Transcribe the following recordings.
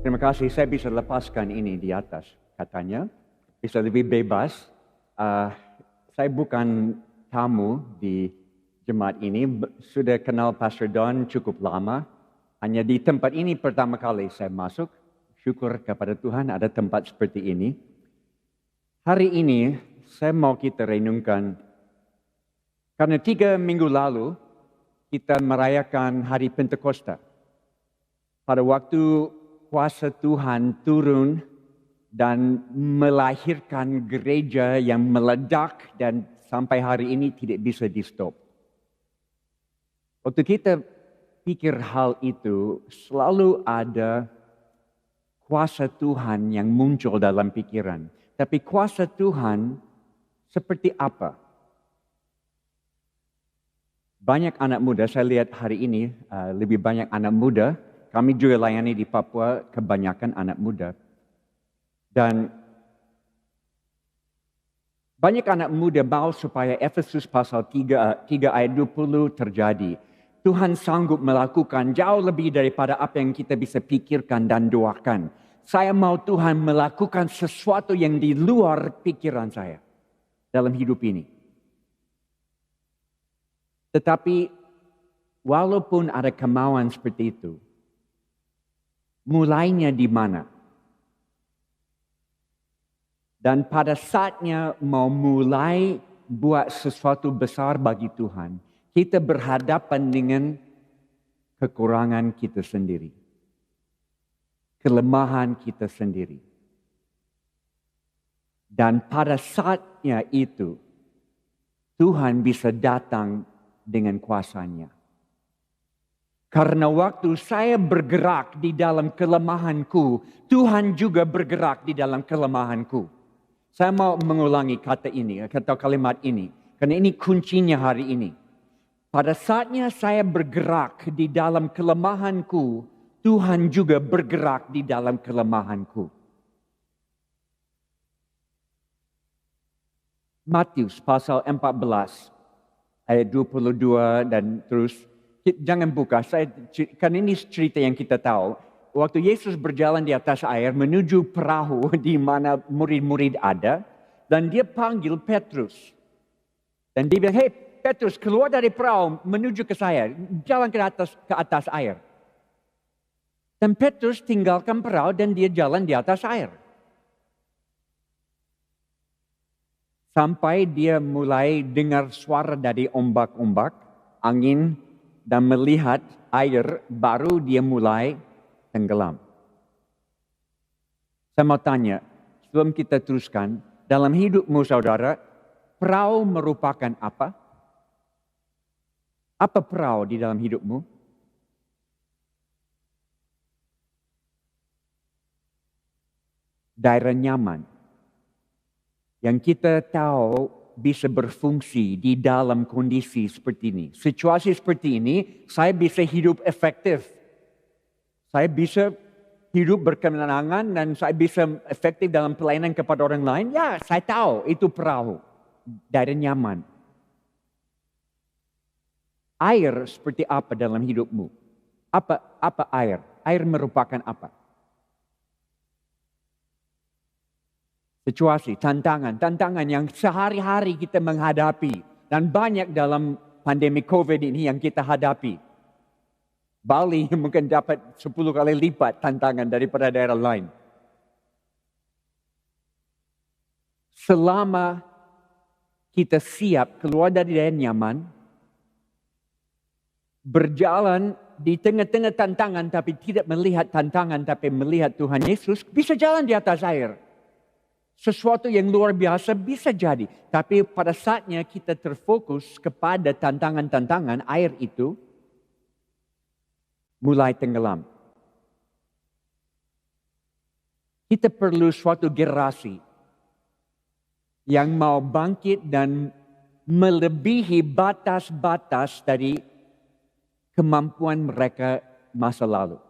Terima kasih, saya bisa lepaskan ini di atas, katanya. Bisa lebih bebas. Saya bukan tamu di jemaat ini, sudah kenal Pastor Don cukup lama. Hanya di tempat ini pertama kali saya masuk. Syukur kepada Tuhan ada tempat seperti ini. Hari ini saya mau kita renungkan, karena 3 minggu lalu kita merayakan Hari Pentakosta. Pada waktu kuasa Tuhan turun dan melahirkan gereja yang meledak dan sampai hari ini tidak bisa di-stop. Waktu kita pikir hal itu, selalu ada kuasa Tuhan yang muncul dalam pikiran. Tapi kuasa Tuhan seperti apa? Banyak anak muda, saya lihat hari ini lebih banyak anak muda. Kami juga layani di Papua, kebanyakan anak muda. Dan banyak anak muda mau supaya Efesus pasal 3 ayat 20 terjadi. Tuhan sanggup melakukan jauh lebih daripada apa yang kita bisa pikirkan dan doakan. Saya mau Tuhan melakukan sesuatu yang di luar pikiran saya dalam hidup ini. Tetapi walaupun ada kemauan seperti itu, mulainya di mana? Dan pada saatnya mau mulai buat sesuatu besar bagi Tuhan, kita berhadapan dengan kekurangan kita sendiri. Kelemahan kita sendiri. Dan pada saatnya itu, Tuhan bisa datang dengan kuasanya. Karena waktu saya bergerak di dalam kelemahanku, Tuhan juga bergerak di dalam kelemahanku. Saya mau mengulangi kata ini, kata kalimat ini. Karena ini kuncinya hari ini. Pada saatnya saya bergerak di dalam kelemahanku, Tuhan juga bergerak di dalam kelemahanku. Matius pasal 14 ayat 22 dan terus. Jangan buka, kan ini cerita yang kita tahu. Waktu Yesus berjalan di atas air menuju perahu di mana murid-murid ada. Dan dia panggil Petrus. Dan dia bilang, "Hei Petrus, keluar dari perahu menuju ke saya. Jalan ke atas air." Dan Petrus tinggalkan perahu dan dia jalan di atas air. Sampai dia mulai dengar suara dari ombak-ombak, angin, dan melihat air, baru dia mulai tenggelam. Saya mau tanya, sebelum kita teruskan, dalam hidupmu saudara, perahu merupakan apa? Apa perahu di dalam hidupmu? Daerah nyaman. Yang kita tahu bisa berfungsi di dalam kondisi seperti ini. Situasi seperti ini, saya bisa hidup efektif. Saya bisa hidup berkemenangan dan saya bisa efektif dalam pelayanan kepada orang lain. Ya, saya tahu itu perahu. Daerah nyaman. Air seperti apa dalam hidupmu? Apa air? Air merupakan apa? Situasi, tantangan yang sehari-hari kita menghadapi. Dan banyak dalam pandemi COVID ini yang kita hadapi. Bali mungkin dapat 10 kali lipat tantangan daripada daerah lain. Selama kita siap keluar dari daerah nyaman, berjalan di tengah-tengah tantangan tapi tidak melihat tantangan tapi melihat Tuhan Yesus, bisa jalan di atas air. Sesuatu yang luar biasa bisa jadi. Tapi pada saatnya kita terfokus kepada tantangan-tantangan, air itu mulai tenggelam. Kita perlu suatu generasi yang mau bangkit dan melebihi batas-batas dari kemampuan mereka masa lalu.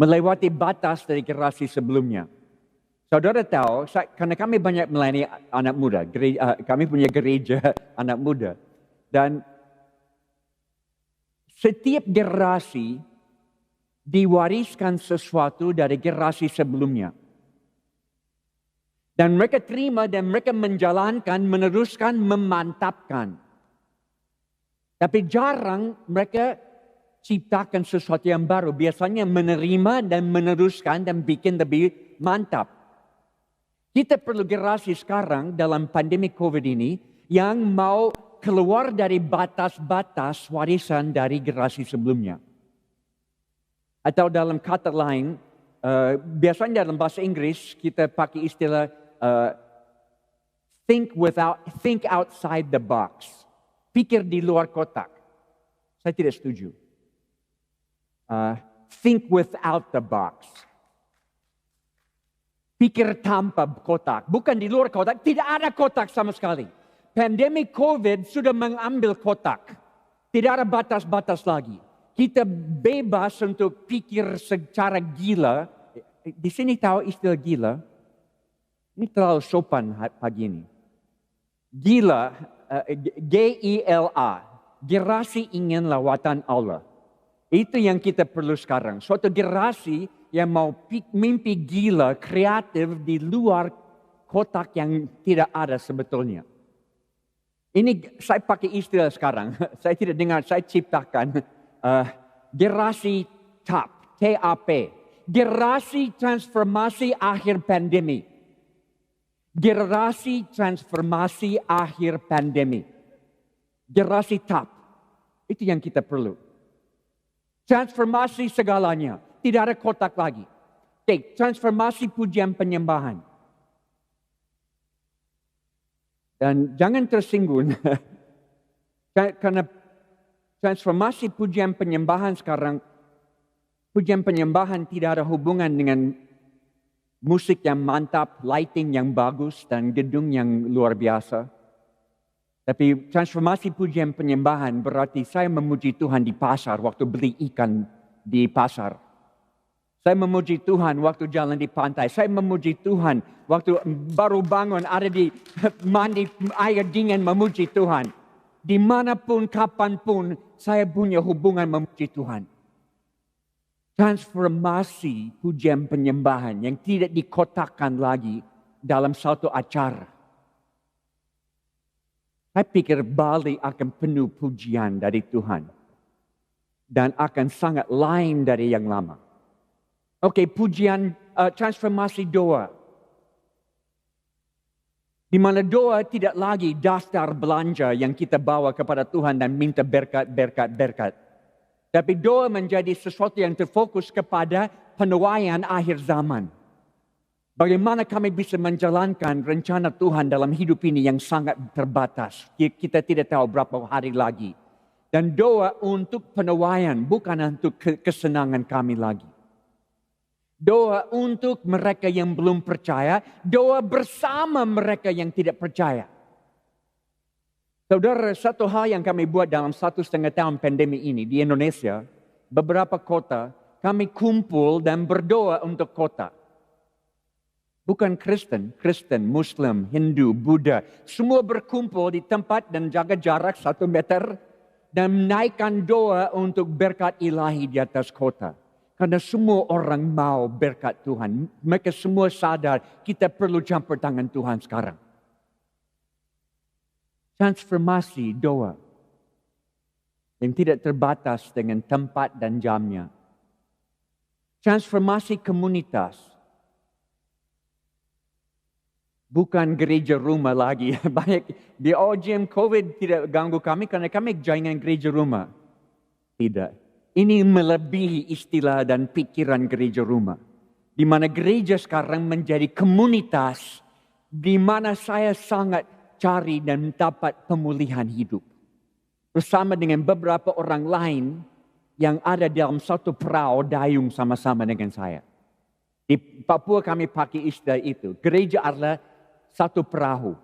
Melewati batas dari generasi sebelumnya. Saudara tahu, karena kami banyak melayani anak muda, kami punya gereja anak muda. Dan setiap generasi diwariskan sesuatu dari generasi sebelumnya. Dan mereka terima dan mereka menjalankan, meneruskan, memantapkan. Tapi jarang mereka ciptakan sesuatu yang baru. Biasanya menerima dan meneruskan dan bikin lebih mantap. Kita perlu generasi sekarang dalam pandemi COVID ini yang mau keluar dari batas-batas warisan dari generasi sebelumnya. Atau dalam kata lain, biasanya dalam bahasa Inggris kita pakai istilah think outside the box. Pikir di luar kotak. Saya tidak setuju. Think without the box. Pikir tanpa kotak. Bukan di luar kotak. Tidak ada kotak sama sekali. Pandemi COVID sudah mengambil kotak. Tidak ada batas-batas lagi. Kita bebas untuk pikir secara gila. Di sini tahu istilah gila? Ini terlalu sopan pagi ini. Gila, G-I-L-A. Generasi ingin lawatan Allah. Itu yang kita perlu sekarang. Suatu generasi yang mau mimpi gila, kreatif di luar kotak yang tidak ada sebetulnya. Ini saya pakai istilah sekarang. Saya tidak dengar, saya ciptakan. Generasi TAP, T-A-P. Generasi transformasi akhir pandemi. Generasi transformasi akhir pandemi. Generasi TAP. Itu yang kita perlu. Transformasi segalanya. Tidak ada kotak lagi. Transformasi pujian penyembahan. Dan jangan tersinggung. Karena transformasi pujian penyembahan sekarang. Pujian penyembahan tidak ada hubungan dengan musik yang mantap, lighting yang bagus, dan gedung yang luar biasa. Tapi transformasi pujian penyembahan berarti saya memuji Tuhan di pasar waktu beli ikan di pasar. Saya memuji Tuhan waktu jalan di pantai. Saya memuji Tuhan waktu baru bangun ada di mandi air dingin memuji Tuhan. Dimanapun, kapanpun saya punya hubungan memuji Tuhan. Transformasi pujian penyembahan yang tidak dikotakkan lagi dalam satu acara. Saya pikir Bali akan penuh pujian dari Tuhan. Dan akan sangat lain dari yang lama. Oke, pujian transformasi doa. Di mana doa tidak lagi daftar belanja yang kita bawa kepada Tuhan dan minta berkat. Tapi doa menjadi sesuatu yang terfokus kepada penuaian akhir zaman. Bagaimana kami bisa menjalankan rencana Tuhan dalam hidup ini yang sangat terbatas. Kita tidak tahu berapa hari lagi. Dan doa untuk penuaian, bukan untuk kesenangan kami lagi. Doa untuk mereka yang belum percaya, doa bersama mereka yang tidak percaya. Saudara, satu hal yang kami buat dalam 1,5 tahun pandemi ini di Indonesia, beberapa kota, kami kumpul dan berdoa untuk kota. Bukan Kristen, Muslim, Hindu, Buddha. Semua berkumpul di tempat dan jaga jarak 1 meter. Dan menaikkan doa untuk berkat ilahi di atas kota. Karena semua orang mau berkat Tuhan. Mereka semua sadar kita perlu campur tangan Tuhan sekarang. Transformasi doa. Yang tidak terbatas dengan tempat dan jamnya. Transformasi komunitas. Bukan gereja rumah lagi. Banyak di OGM COVID tidak ganggu kami karena kami jangan gereja rumah. Tidak. Ini melebihi istilah dan pikiran gereja rumah. Di mana gereja sekarang menjadi komunitas. Di mana saya sangat cari dan dapat pemulihan hidup. Bersama dengan beberapa orang lain yang ada dalam satu perahu dayung sama-sama dengan saya. Di Papua kami pakai istilah itu. Gereja adalah satu perahu.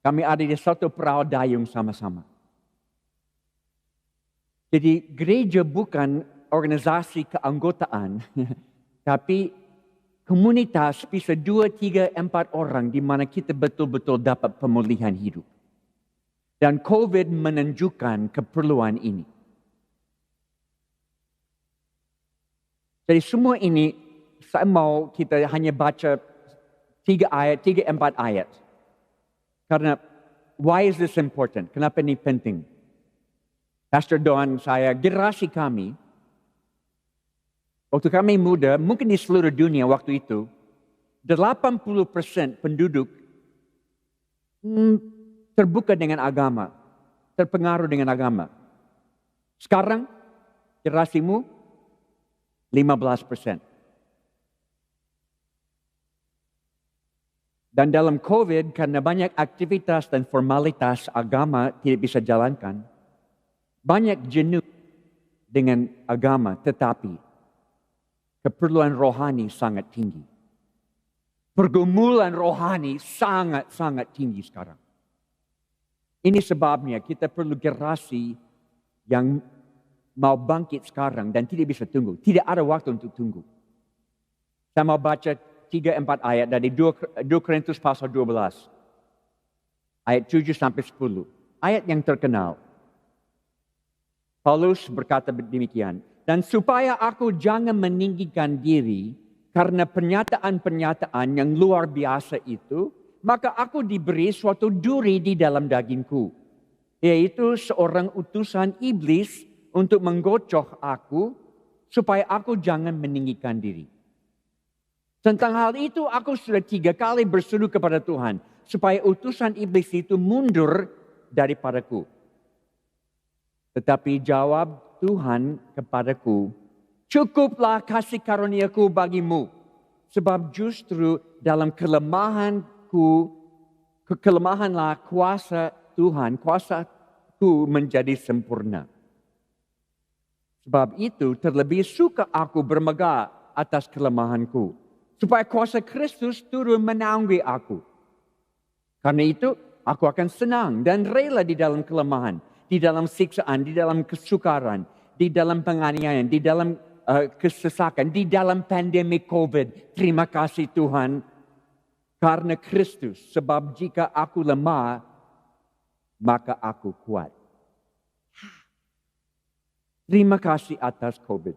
Kami ada di satu perahu dayung sama-sama. Jadi gereja bukan organisasi keanggotaan. Tapi komunitas bisa 2, 3, 4 orang di mana kita betul-betul dapat pemulihan hidup. Dan COVID menunjukkan keperluan ini. Jadi semua ini saya mau kita hanya baca 3-4 ayat. Karena why is this important? Kenapa ini penting? Pastor Don saya, generasi kami, waktu kami muda, mungkin di seluruh dunia waktu itu, 80% penduduk terbuka dengan agama, terpengaruh dengan agama. Sekarang, generasimu 15%. Dan dalam COVID, karena banyak aktivitas dan formalitas agama tidak bisa jalankan, banyak jenuh dengan agama, tetapi keperluan rohani sangat tinggi. Pergumulan rohani sangat tinggi sekarang. Ini sebabnya kita perlu generasi yang mau bangkit sekarang dan tidak bisa tunggu. Tidak ada waktu untuk tunggu. Saya mau baca 3-4 ayat dari 2 Korintus pasal 12. Ayat 7-10. Ayat yang terkenal. Paulus berkata demikian. Dan supaya aku jangan meninggikan diri karena pernyataan-pernyataan yang luar biasa itu, maka aku diberi suatu duri di dalam dagingku. Yaitu seorang utusan iblis untuk menggocoh aku supaya aku jangan meninggikan diri. Tentang hal itu aku sudah 3 kali berseru kepada Tuhan supaya utusan iblis itu mundur daripadaku. Tetapi jawab Tuhan kepadaku, cukuplah kasih karuniaku bagimu, sebab justru dalam kelemahanlah kuasa Tuhan, kuasaku menjadi sempurna. Sebab itu terlebih suka aku bermegah atas kelemahanku, supaya kuasa Kristus turun menaungi aku. Karena itu aku akan senang dan rela di dalam kelemahan, di dalam siksaan, di dalam kesukaran, di dalam penganiayaan, di dalam kesesakan, di dalam pandemi COVID. Terima kasih Tuhan karena Kristus. Sebab jika aku lemah, maka aku kuat. Terima kasih atas COVID.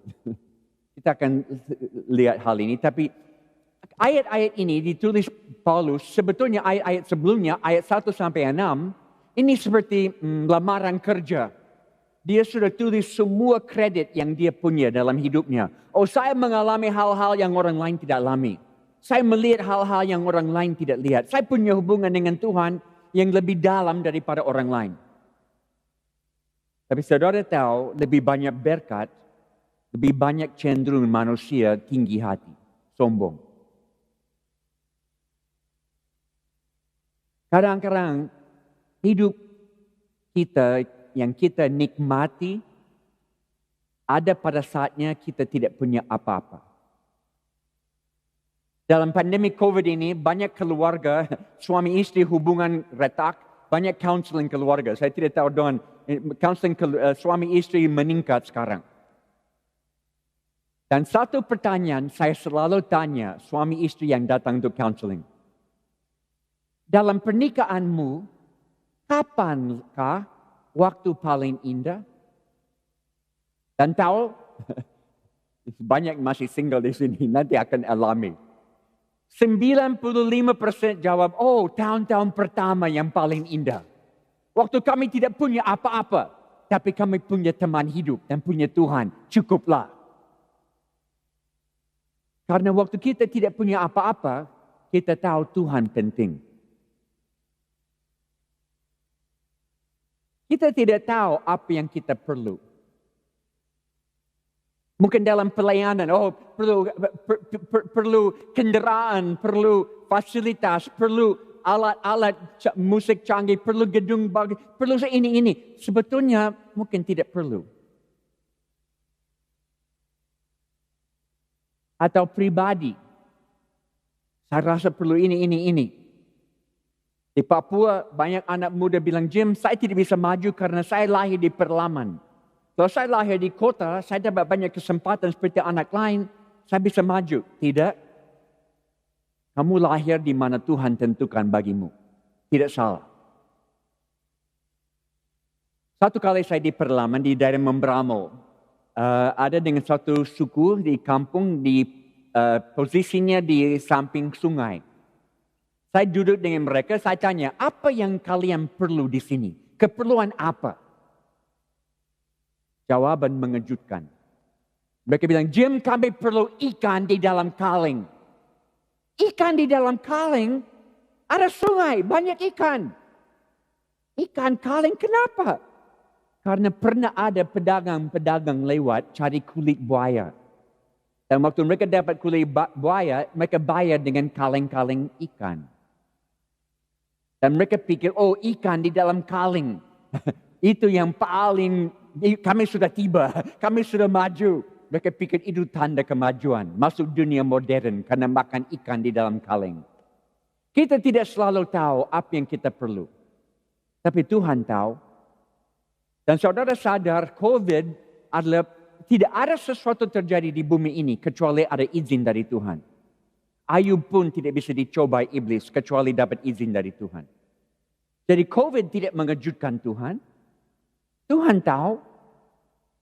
Kita akan lihat hal ini. Tapi ayat-ayat ini ditulis Paulus, sebetulnya ayat-ayat sebelumnya, ayat 1-6, ini seperti lamaran kerja. Dia sudah tulis semua kredit yang dia punya dalam hidupnya. Oh, saya mengalami hal-hal yang orang lain tidak alami. Saya melihat hal-hal yang orang lain tidak lihat. Saya punya hubungan dengan Tuhan yang lebih dalam daripada orang lain. Tapi saudara tahu, lebih banyak berkat, lebih banyak cenderung manusia tinggi hati, sombong. Kadang-kadang hidup kita yang kita nikmati, ada pada saatnya kita tidak punya apa-apa. Dalam pandemi COVID ini, banyak keluarga, suami istri hubungan retak, banyak counseling keluarga. Saya tidak tahu dengan counseling suami istri meningkat sekarang. Dan satu pertanyaan saya selalu tanya suami istri yang datang untuk counseling. Dalam pernikahanmu, kapankah waktu paling indah? Dan tahu, banyak masih single di sini, nanti akan alami. 95% jawab, oh tahun-tahun pertama yang paling indah. Waktu kami tidak punya apa-apa, tapi kami punya teman hidup dan punya Tuhan, cukuplah. Karena waktu kita tidak punya apa-apa, kita tahu Tuhan penting. Kita tidak tahu apa yang kita perlu. Mungkin dalam pelayanan, perlu kendaraan, perlu fasilitas, perlu alat-alat musik canggih, perlu gedung bagus, perlu ini. Sebetulnya mungkin tidak perlu. Atau pribadi, saya rasa perlu ini. Di Papua banyak anak muda bilang, Jim, saya tidak bisa maju karena saya lahir di pedalaman. Kalau saya lahir di kota, saya dapat banyak kesempatan seperti anak lain, saya bisa maju. Tidak. Kamu lahir di mana Tuhan tentukan bagimu. Tidak salah. Satu kali saya di pedalaman di daerah Membramo, ada dengan satu suku di kampung di posisinya di samping sungai. Saya duduk dengan mereka, saya tanya, apa yang kalian perlu di sini? Keperluan apa? Jawaban mengejutkan. Mereka bilang, Jim, kami perlu ikan di dalam kaleng. Ikan di dalam kaleng? Ada sungai, banyak ikan. Ikan kaleng, kenapa? Karena pernah ada pedagang-pedagang lewat cari kulit buaya. Dan waktu mereka dapat kulit buaya, mereka bayar dengan kaleng-kaleng ikan. Dan mereka pikir, oh ikan di dalam kaleng. Itu yang paling, kami sudah tiba, kami sudah maju. Mereka pikir itu tanda kemajuan. Masuk dunia modern karena makan ikan di dalam kaleng. Kita tidak selalu tahu apa yang kita perlu. Tapi Tuhan tahu. Dan saudara sadar COVID adalah, tidak ada sesuatu terjadi di bumi ini kecuali ada izin dari Tuhan. Ayub pun tidak bisa dicobai iblis kecuali dapat izin dari Tuhan. Jadi COVID tidak mengejutkan Tuhan. Tuhan tahu.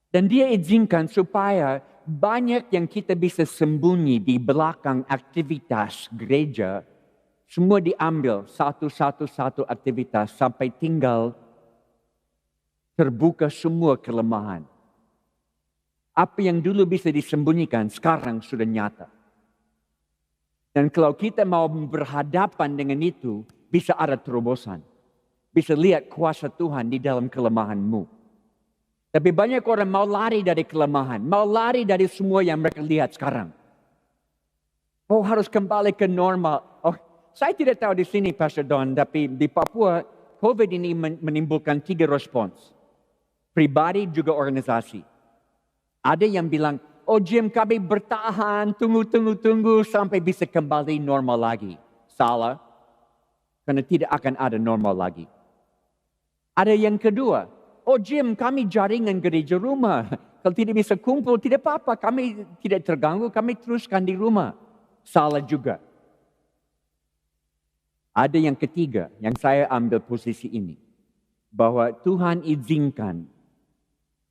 Dan dia izinkan supaya banyak yang kita bisa sembunyi di belakang aktivitas gereja. Semua diambil satu aktivitas sampai tinggal terbuka semua kelemahan. Apa yang dulu bisa disembunyikan sekarang sudah nyata. Dan kalau kita mau berhadapan dengan itu, bisa ada terobosan. Bisa lihat kuasa Tuhan di dalam kelemahanmu. Tapi banyak orang mau lari dari kelemahan. Mau lari dari semua yang mereka lihat sekarang. Oh, harus kembali ke normal. Oh, saya tidak tahu di sini, Pastor Don. Tapi di Papua, COVID ini menimbulkan 3 respons. Pribadi juga organisasi. Ada yang bilang, oh Jim, kami bertahan, tunggu sampai bisa kembali normal lagi. Salah, karena tidak akan ada normal lagi. Ada yang kedua, oh Jim, kami jaringan gereja rumah. Kalau tidak bisa kumpul, tidak apa-apa. Kami tidak terganggu, kami teruskan di rumah. Salah juga. Ada yang ketiga, yang saya ambil posisi ini. Bahwa Tuhan izinkan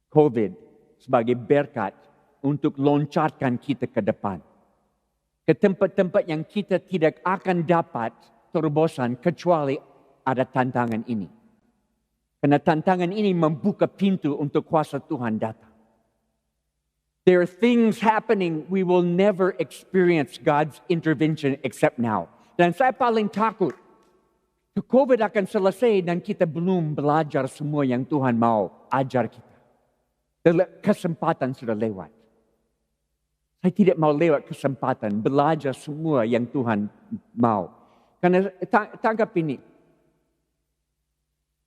COVID sebagai berkat untuk loncatkan kita ke depan. Ke tempat-tempat yang kita tidak akan dapat terobosan kecuali ada tantangan ini. Karena tantangan ini membuka pintu untuk kuasa Tuhan datang. There are things happening we will never experience God's intervention except now. Dan saya paling takut. COVID akan selesai dan kita belum belajar semua yang Tuhan mau ajar kita. Kesempatan sudah lewat. Saya tidak mau lewat kesempatan belajar semua yang Tuhan mau. Karena tangkap ini.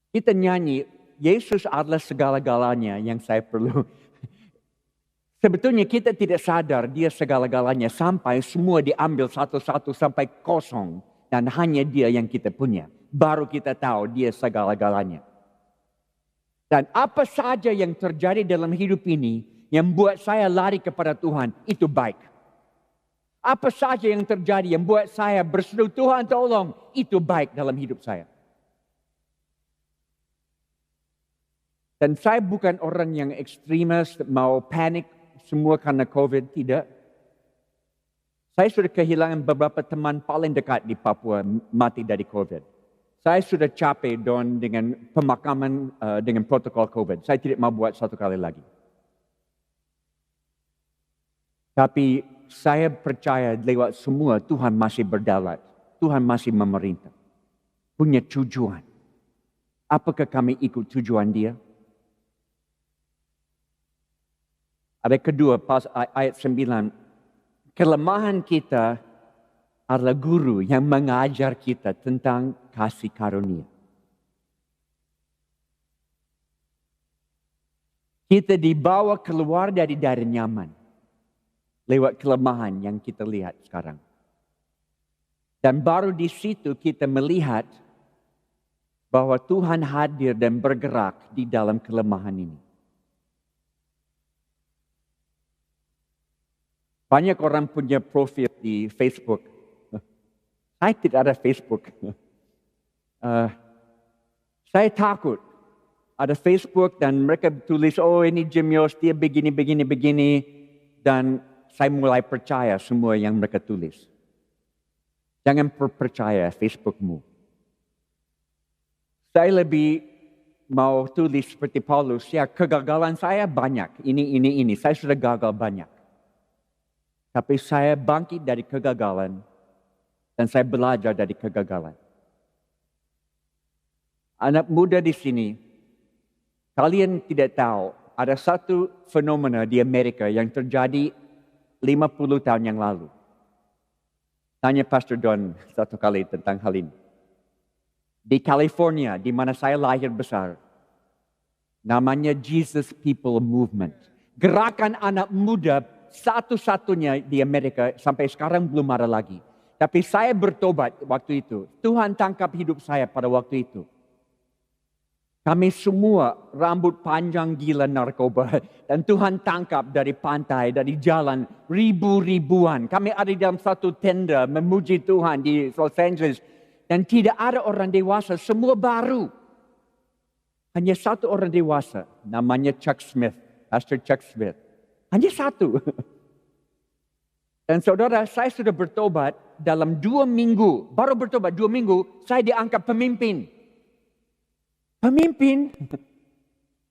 Kita nyanyi, Yesus adalah segala-galanya yang saya perlu. Sebetulnya kita tidak sadar dia segala-galanya sampai semua diambil satu-satu sampai kosong. Dan hanya dia yang kita punya. Baru kita tahu dia segala-galanya. Dan apa saja yang terjadi dalam hidup ini yang buat saya lari kepada Tuhan, itu baik. Apa saja yang terjadi yang buat saya berseru, Tuhan tolong, itu baik dalam hidup saya. Dan saya bukan orang yang ekstremis, mau panik semua karena COVID, tidak. Saya sudah kehilangan beberapa teman paling dekat di Papua mati dari COVID. Saya sudah capek dengan pemakaman dengan protokol COVID. Saya tidak mau buat satu kali lagi. Tapi saya percaya lewat semua Tuhan masih berdaulat. Tuhan masih memerintah. Punya tujuan. Apakah kami ikut tujuan dia? Ada kedua, ayat 9. Kelemahan kita adalah guru yang mengajar kita tentang kasih karunia. Kita dibawa keluar dari daerah nyaman. Lewat kelemahan yang kita lihat sekarang. Dan baru di situ kita melihat bahwa Tuhan hadir dan bergerak di dalam kelemahan ini. Banyak orang punya profil di Facebook. Saya tidak ada Facebook. Saya takut ada Facebook dan mereka tulis, oh ini Jim Yos, dia begini, begini, begini. Dan saya mulai percaya semua yang mereka tulis. Jangan percaya Facebookmu. Saya lebih mau tulis seperti Paulus, ya kegagalan saya banyak, ini. Saya sudah gagal banyak. Tapi saya bangkit dari kegagalan dan saya belajar dari kegagalan. Anak muda di sini, kalian tidak tahu, ada satu fenomena di Amerika yang terjadi 50 tahun yang lalu. Tanya Pastor Don satu kali tentang hal ini. Di California, di mana saya lahir besar, namanya Jesus People Movement. Gerakan anak muda satu-satunya di Amerika sampai sekarang belum ada lagi. Tapi saya bertobat waktu itu. Tuhan tangkap hidup saya pada waktu itu. Kami semua rambut panjang gila narkoba. Dan Tuhan tangkap dari pantai, dari jalan, ribuan. Kami ada di dalam satu tenda memuji Tuhan di Los Angeles. Dan tidak ada orang dewasa, semua baru. Hanya satu orang dewasa, namanya Chuck Smith, Pastor Chuck Smith. Hanya satu. Dan saudara, saya sudah bertobat dalam 2 minggu. Baru bertobat 2 minggu, saya diangkat pemimpin. Pemimpin.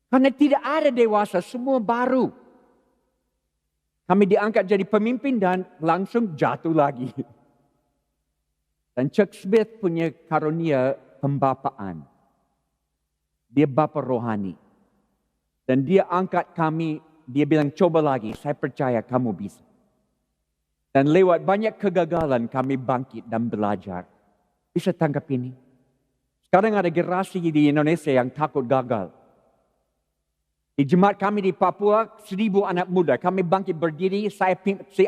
Karena tidak ada dewasa, semua baru. Kami diangkat jadi pemimpin dan langsung jatuh lagi. Dan Chuck Smith punya karunia pembapaan. Dia bapa rohani. Dan dia angkat kami, dia bilang coba lagi, saya percaya kamu bisa. Dan lewat banyak kegagalan kami bangkit dan belajar. Bisa tangkap ini. Sekarang ada generasi di Indonesia yang takut gagal. Di jemaat kami di Papua, 1000 anak muda. Kami bangkit berdiri,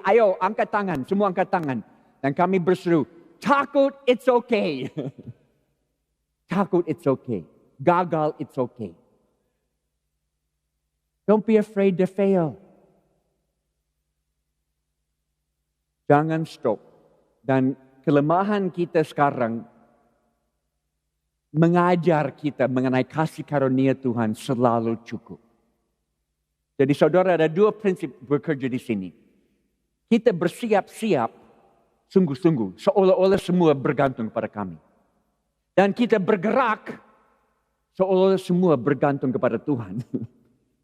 ayo angkat tangan, semua angkat tangan. Dan kami berseru, takut it's okay. Takut it's okay. Gagal it's okay. Don't be afraid to fail. Jangan stop. Dan kelemahan kita sekarang mengajar kita mengenai kasih karunia Tuhan selalu cukup. Jadi saudara, ada 2 prinsip bekerja di sini. Kita bersiap-siap sungguh-sungguh, seolah-olah semua bergantung pada kami. Dan kita bergerak, seolah-olah semua bergantung kepada Tuhan.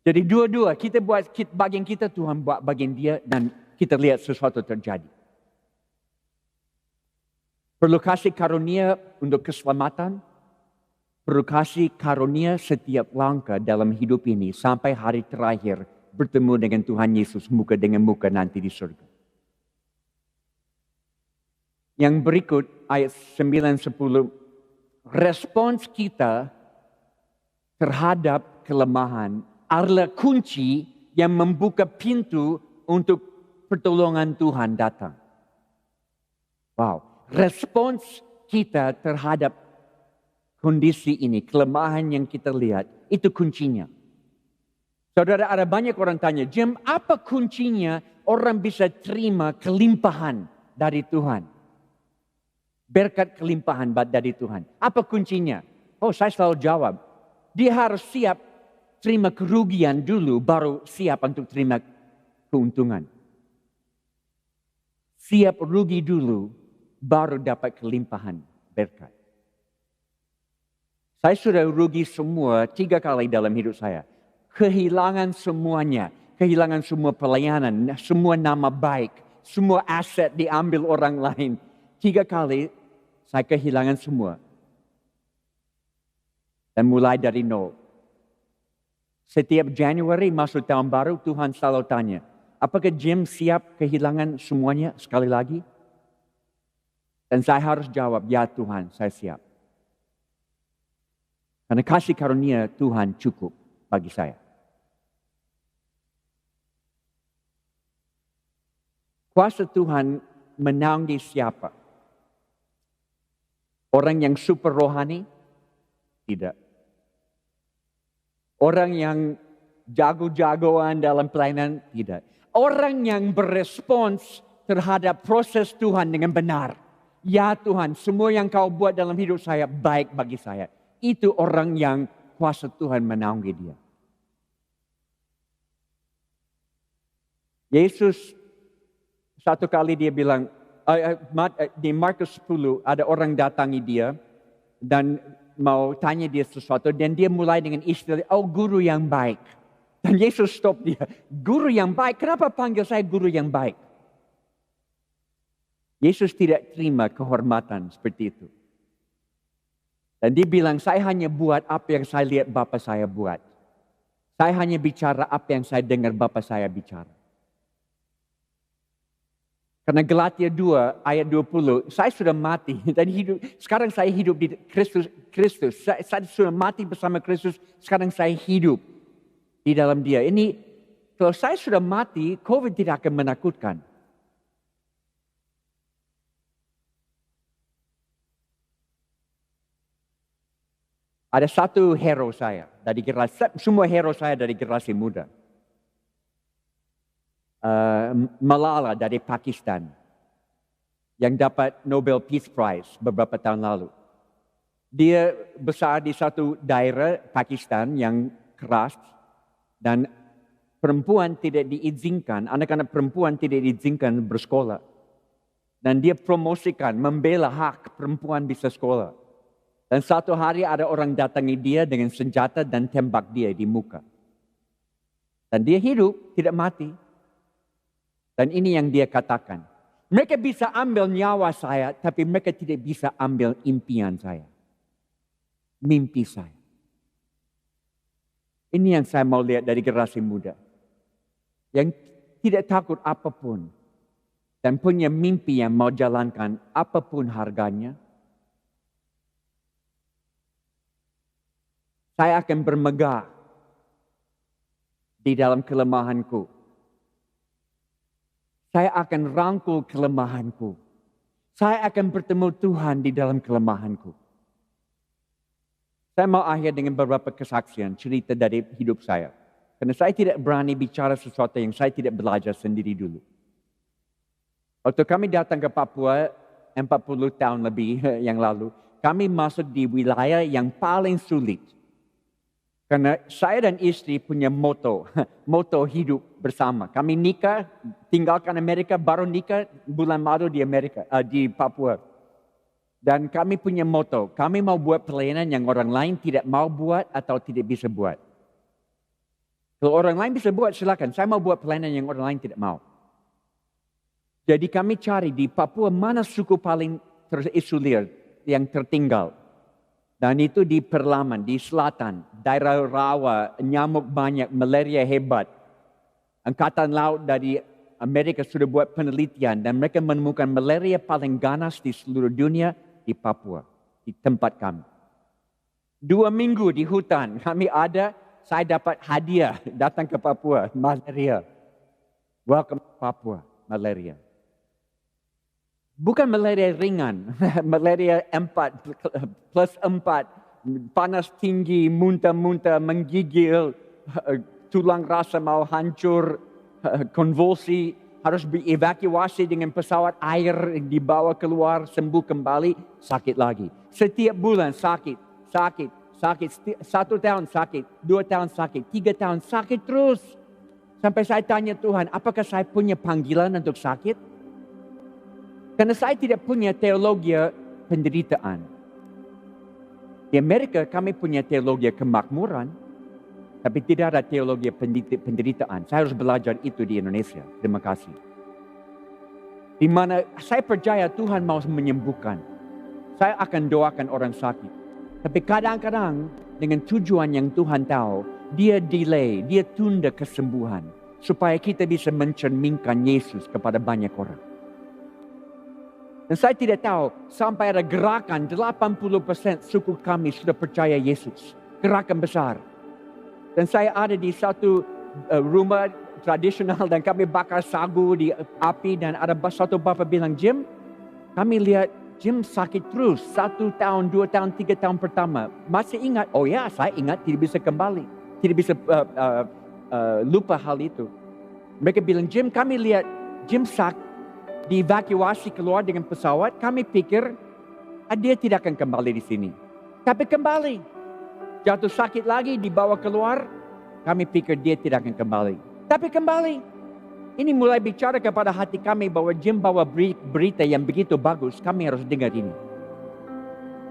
Jadi dua-dua, kita buat bagian kita, Tuhan buat bagian dia, dan kita lihat sesuatu terjadi. Perlu kasih karunia untuk keselamatan, perlu kasih karunia setiap langkah dalam hidup ini, sampai hari terakhir bertemu dengan Tuhan Yesus muka dengan muka nanti di surga. Yang berikut ayat 9-10, respons kita terhadap kelemahan adalah kunci yang membuka pintu untuk pertolongan Tuhan datang. Wow, respons kita terhadap kondisi ini, kelemahan yang kita lihat, itu kuncinya. Saudara, ada banyak orang tanya, Jim, apa kuncinya orang bisa terima kelimpahan dari Tuhan? Berkat kelimpahan dari Tuhan. Apa kuncinya? Oh, saya selalu jawab. Dia harus siap terima kerugian dulu, baru siap untuk terima keuntungan. Siap rugi dulu, baru dapat kelimpahan berkat. Saya sudah rugi semua 3 kali dalam hidup saya. Kehilangan semuanya. Kehilangan semua pelayanan, semua nama baik, semua aset diambil orang lain. 3 kali saya kehilangan semua. Dan mulai dari nol. Setiap Januari masuk tahun baru, Tuhan selalu tanya, apakah Jim siap kehilangan semuanya sekali lagi? Dan saya harus jawab, ya Tuhan, saya siap. Karena kasih karunia Tuhan cukup bagi saya. Kuasa Tuhan menang di siapa? Orang yang super rohani? Tidak. Orang yang jago-jagoan dalam pelayanan? Tidak. Orang yang berespons terhadap proses Tuhan dengan benar. Ya Tuhan, semua yang kau buat dalam hidup saya baik bagi saya. Itu orang yang kuasa Tuhan menaungi dia. Yesus satu kali dia bilang, di Markus 10 ada orang datangi dia dan mau tanya dia sesuatu dan dia mulai dengan istilah, oh guru yang baik. Dan Yesus stop dia, guru yang baik, kenapa panggil saya guru yang baik? Yesus tidak terima kehormatan seperti itu. Dan dia bilang, saya hanya buat apa yang saya lihat Bapa saya buat. Saya hanya bicara apa yang saya dengar Bapa saya bicara. Karena Galatia 2 ayat 20, saya sudah mati dan hidup. Sekarang saya hidup di Kristus. Saya sudah mati bersama Kristus, sekarang saya hidup di dalam Dia. Ini kalau saya sudah mati, COVID tidak akan menakutkan. Ada satu hero saya dari generasi, semua hero saya dari generasi muda. Malala dari Pakistan yang dapat Nobel Peace Prize beberapa tahun lalu. Dia besar di satu daerah Pakistan yang keras dan perempuan tidak diizinkan, anak-anak perempuan tidak diizinkan bersekolah. Dan dia promosikan, membela hak perempuan bisa sekolah. Dan satu hari ada orang datangi dia dengan senjata dan tembak dia di muka. Dan dia hidup, tidak mati. Dan ini yang dia katakan. Mereka bisa ambil nyawa saya, tapi mereka tidak bisa ambil impian saya. Mimpi saya. Ini yang saya mau lihat dari generasi muda. Yang tidak takut apapun. Dan punya mimpi yang mau jalankan apapun harganya. Saya akan bermegah di dalam kelemahanku. Saya akan rangkul kelemahanku. Saya akan bertemu Tuhan di dalam kelemahanku. Saya mau akhir dengan beberapa kesaksian, cerita dari hidup saya. Karena saya tidak berani bicara sesuatu yang saya tidak belajar sendiri dulu. Waktu kami datang ke Papua 40 tahun lebih yang lalu, kami masuk di wilayah yang paling sulit. Karena saya dan istri punya moto hidup bersama. Kami nikah, tinggalkan Amerika, baru nikah bulan Maret di Amerika, di Papua. Dan kami punya moto, kami mau buat pelayanan yang orang lain tidak mau buat atau tidak bisa buat. Kalau orang lain bisa buat, silakan. Saya mau buat pelayanan yang orang lain tidak mau. Jadi kami cari di Papua mana suku paling terisolir yang tertinggal. Dan itu di Perlaman, di selatan, daerah rawa, nyamuk banyak, malaria hebat. Angkatan Laut dari Amerika sudah buat penelitian dan mereka menemukan malaria paling ganas di seluruh dunia di Papua, di tempat kami. 2 minggu di hutan kami ada, saya dapat hadiah datang ke Papua, malaria. Welcome to Papua, malaria. Bukan malaria ringan, malaria 4+4, panas tinggi, muntah-muntah, menggigil, tulang rasa mau hancur, konvulsi, harus dievakuasi dengan pesawat air, dibawa keluar, sembuh kembali, sakit lagi. Setiap bulan sakit. 1 tahun sakit, 2 tahun sakit, 3 tahun sakit terus. Sampai saya tanya Tuhan, apakah saya punya panggilan untuk sakit? Karena saya tidak punya teologi penderitaan. Di Amerika kami punya teologi kemakmuran, tapi tidak ada teologi penderitaan. Saya harus belajar itu di Indonesia. Terima kasih. Di mana saya percaya Tuhan mau menyembuhkan. Saya akan doakan orang sakit. Tapi kadang-kadang dengan tujuan yang Tuhan tahu, dia delay, dia tunda kesembuhan. Supaya kita bisa mencerminkan Yesus kepada banyak orang. Dan saya tidak tahu, sampai ada gerakan 80% suku kami sudah percaya Yesus. Gerakan besar. Dan saya ada di satu rumah tradisional dan kami bakar sagu di api. Dan ada satu bapa bilang, Jim, kami lihat Jim sakit terus. 1 tahun, 2 tahun, 3 tahun pertama. Masih ingat? Oh ya, saya ingat, tidak bisa kembali. Tidak bisa lupa hal itu. Mereka bilang, Jim, kami lihat Jim sakit. Dievakuasi keluar dengan pesawat, kami pikir dia tidak akan kembali di sini. Tapi kembali. Jatuh sakit lagi, dibawa keluar. Kami pikir dia tidak akan kembali. Tapi kembali. Ini mulai bicara kepada hati kami bahwa Jim bawa berita yang begitu bagus. Kami harus dengar ini.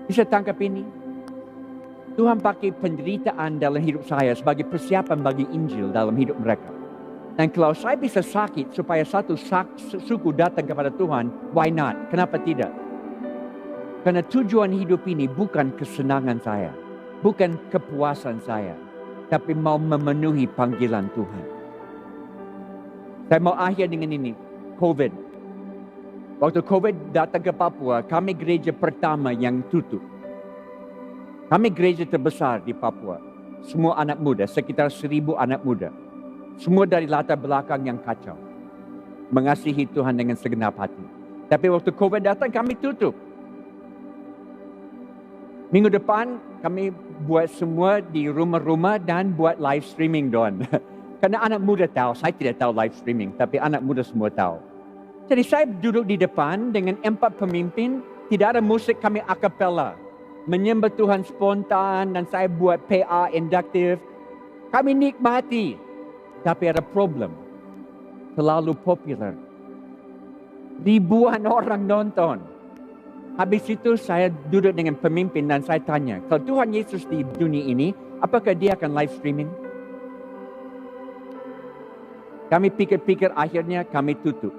Bisa tangkap ini? Tuhan pakai penderitaan dalam hidup saya sebagai persiapan bagi Injil dalam hidup mereka. Dan kalau saya bisa sakit supaya satu suku datang kepada Tuhan, why not? Kenapa tidak? Karena tujuan hidup ini bukan kesenangan saya, bukan kepuasan saya, tapi mau memenuhi panggilan Tuhan. Saya mau akhir dengan ini, COVID. Waktu COVID datang ke Papua, kami gereja pertama yang tutup. Kami gereja terbesar di Papua. Semua anak muda, sekitar 1,000 anak muda. Semua dari latar belakang yang kacau. Mengasihi Tuhan dengan segenap hati. Tapi waktu COVID datang, kami tutup. Minggu depan, kami buat semua di rumah-rumah dan buat live streaming doang. Karena anak muda tahu, saya tidak tahu live streaming, tapi anak muda semua tahu. Jadi saya duduk di depan dengan 4 pemimpin, tidak ada musik, kami a cappella. Menyembah Tuhan spontan dan saya buat PA induktif. Kami nikmati. Tapi ada problem. Terlalu popular. Ribuan orang nonton. Habis itu saya duduk dengan pemimpin dan saya tanya, kalau Tuhan Yesus di dunia ini, apakah dia akan live streaming? Kami pikir-pikir akhirnya kami tutup.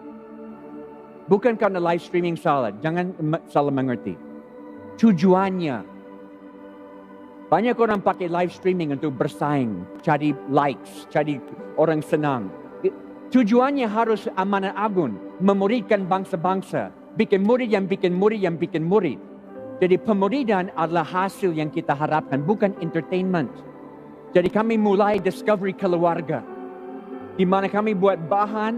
Bukan karena live streaming salah. Jangan salah mengerti. Tujuannya. Banyak orang pakai live streaming untuk bersaing, cari likes, cari orang senang. Tujuannya harus amanat agung, memuridkan bangsa-bangsa, bikin murid yang bikin murid yang bikin murid. Jadi pemuridan adalah hasil yang kita harapkan, bukan entertainment. Jadi kami mulai discovery keluarga, di mana kami buat bahan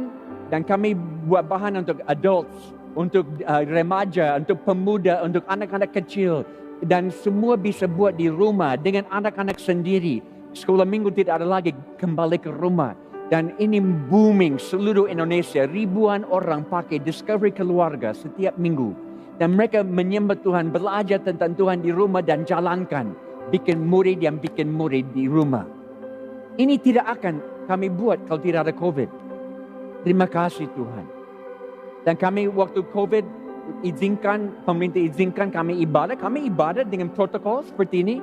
dan kami buat bahan untuk adults, untuk remaja, untuk pemuda, untuk anak-anak kecil. Dan semua bisa buat di rumah dengan anak-anak sendiri. Sekolah minggu tidak ada lagi, kembali ke rumah. Dan ini booming seluruh Indonesia. Ribuan orang pakai Discovery Keluarga setiap minggu. Dan mereka menyembah Tuhan, belajar tentang Tuhan di rumah dan jalankan. Bikin murid yang bikin murid di rumah. Ini tidak akan kami buat kalau tidak ada COVID. Terima kasih Tuhan. Dan kami waktu COVID pemerintah izinkan kami ibadah dengan protokol seperti ini.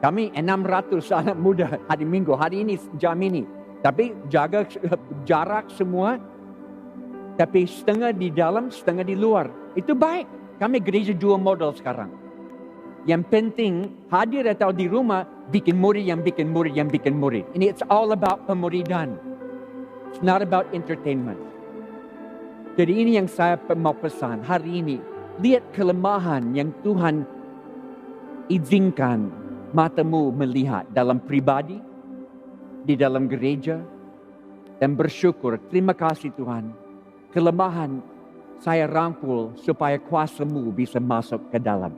Kami 600 anak muda hari Minggu, hari ini, jam ini. Tapi jaga jarak semua. Tapi setengah di dalam, setengah di luar. Itu baik. Kami gereja 2 model sekarang. Yang penting hadir atau di rumah, bikin murid yang bikin murid yang bikin murid. Ini it's all about pemuridan. It's not about entertainment. Jadi ini yang saya mau pesan hari ini. Lihat kelemahan yang Tuhan izinkan matamu melihat dalam pribadi, di dalam gereja, dan bersyukur. Terima kasih Tuhan. Kelemahan saya rangkul supaya kuasa-Mu bisa masuk ke dalam.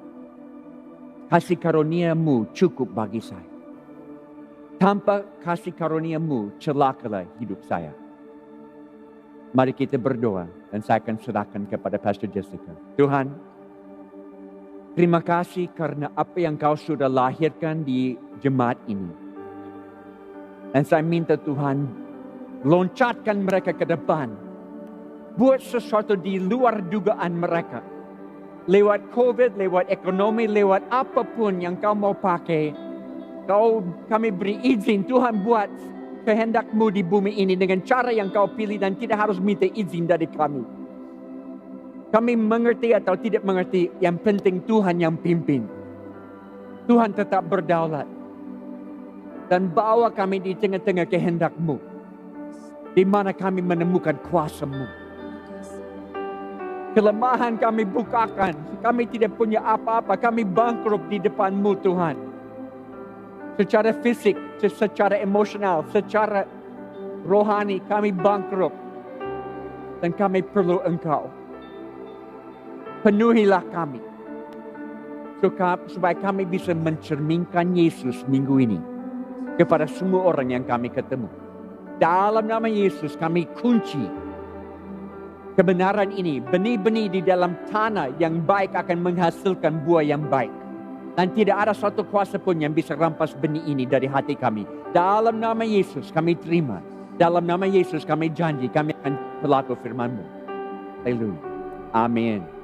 Kasih karunia-Mu cukup bagi saya. Tanpa kasih karunia-Mu, celakalah hidup saya. Mari kita berdoa dan saya akan serahkan kepada Pastor Jessica. Tuhan, terima kasih karena apa yang Kau sudah lahirkan di jemaat ini. Dan saya minta Tuhan, loncatkan mereka ke depan. Buat sesuatu di luar dugaan mereka. Lewat COVID, lewat ekonomi, lewat apapun yang Kau mau pakai. Kami beri izin Tuhan buat kehendak-Mu di bumi ini dengan cara yang Kau pilih dan tidak harus minta izin dari kami. Kami mengerti atau tidak mengerti, yang penting Tuhan yang pimpin. Tuhan tetap berdaulat. Dan bawa kami di tengah-tengah kehendak-Mu. Di mana kami menemukan kuasa-Mu. Kelemahan kami bukakan. Kami tidak punya apa-apa. Kami bangkrut di depan-Mu Tuhan. Secara fisik, secara emosional, secara rohani kami bangkrut. Dan kami perlu Engkau. Penuhilah kami. Supaya kami bisa mencerminkan Yesus minggu ini. Kepada semua orang yang kami ketemu. Dalam nama Yesus kami kunci. Kebenaran ini, benih-benih di dalam tanah yang baik akan menghasilkan buah yang baik. Dan tidak ada suatu kuasa pun yang bisa rampas benih ini dari hati kami. Dalam nama Yesus kami terima. Dalam nama Yesus kami janji kami akan berlaku firman-Mu. Haleluya. Amin.